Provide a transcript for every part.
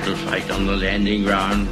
to fight on the landing ground.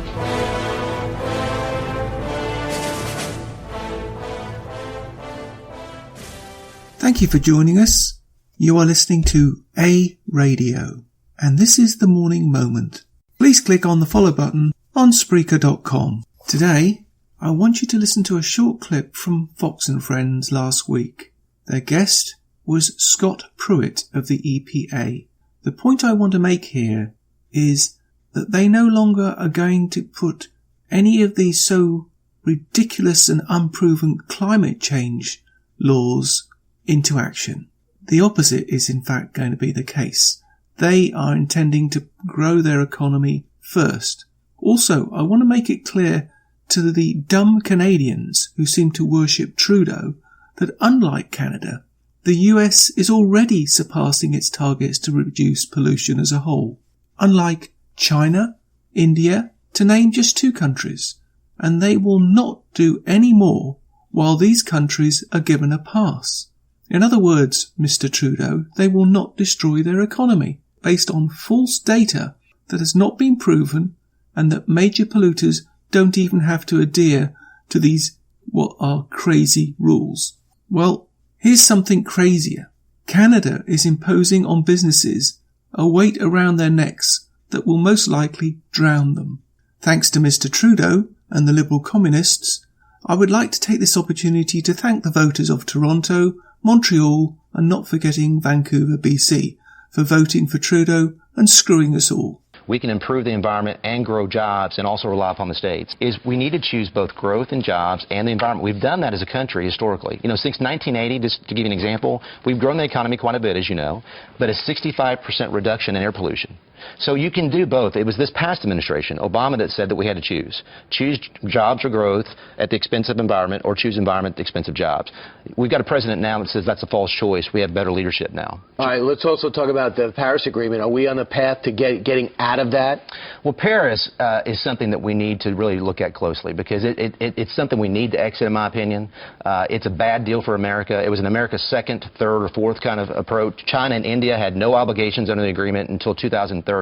Thank you for joining us. You are listening to A Radio, and this is the Morning Moment. Please click on the follow button on Spreaker.com. Today, I want you to listen to a short clip from Fox & Friends last week. Their guest was Scott Pruitt of the EPA. The point I want to make here is that they no longer are going to put any of these so ridiculous and unproven climate change laws into action. The opposite is in fact going to be the case. They are intending to grow their economy first. Also, I want to make it clear to the dumb Canadians who seem to worship Trudeau that unlike Canada, the US is already surpassing its targets to reduce pollution as a whole. Unlike China, India, to name just two countries. And they will not do any more while these countries are given a pass. In other words, Mr. Trudeau, they will not destroy their economy based on false data that has not been proven and that major polluters don't even have to adhere to these what are crazy rules. Well, here's something crazier. Canada is imposing on businesses a weight around their necks that will most likely drown them. Thanks to Mr. Trudeau and the Liberal Communists, I would like to take this opportunity to thank the voters of Toronto, Montreal, and not forgetting Vancouver, BC, for voting for Trudeau and screwing us all. We can improve the environment and grow jobs and also rely upon the states. We need to choose both growth and jobs and the environment. We've done that as a country historically. Since 1980, just to give you an example, we've grown the economy quite a bit, as you know, but a 65% reduction in air pollution. So you can do both. It was this past administration, Obama, that said that we had to choose. Choose jobs or growth at the expense of environment, or choose environment at the expense of jobs. We've got a president now that says that's a false choice. We have better leadership now. All right, let's also talk about the Paris Agreement. Are we on the path to getting out of that? Well, Paris is something that we need to really look at closely because it's something we need to exit, in my opinion. It's a bad deal for America. It was in America's second, third, or fourth kind of approach. China and India had no obligations under the agreement until 2030.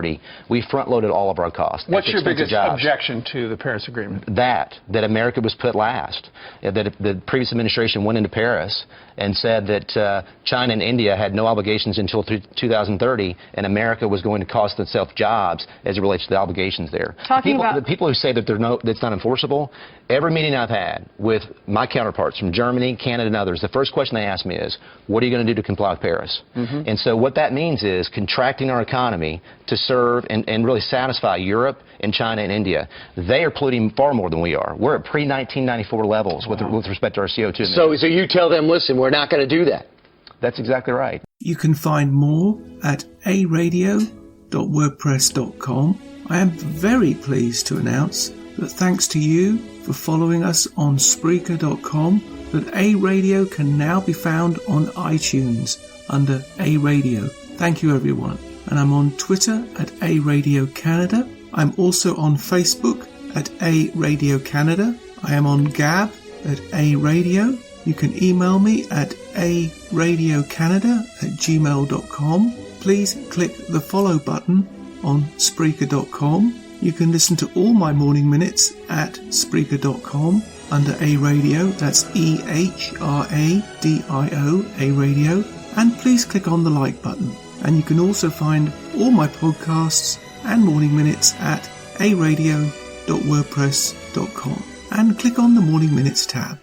We front-loaded all of our costs. What's your biggest objection to the Paris Agreement? That America was put last. That the previous administration went into Paris and said that China and India had no obligations until 2030, and America was going to cost itself jobs as it relates to the obligations there. The people who say that that's not enforceable, every meeting I've had with my counterparts from Germany, Canada, and others, the first question they ask me is, what are you going to do to comply with Paris? Mm-hmm. And so what that means is contracting our economy to serve and really satisfy Europe and China and India. They are polluting far more than we are. We're at pre-1994 levels with respect to our CO2 emissions. So you tell them, listen, we're not going to do that. That's exactly right. You can find more at aradio.wordpress.com. I am very pleased to announce that thanks to you for following us on Spreaker.com, that A Radio can now be found on iTunes under A Radio. Thank you, everyone. And I'm on Twitter at A Radio Canada. I'm also on Facebook at A Radio Canada. I am on Gab at A Radio. You can email me at aradiocanada@gmail.com. Please click the follow button on Spreaker.com. You can listen to all my morning minutes at Spreaker.com under A Radio. That's EHRADIO, A Radio. And please click on the like button. And you can also find all my podcasts and morning minutes at aradio.wordpress.com. And click on the Morning Minutes tab.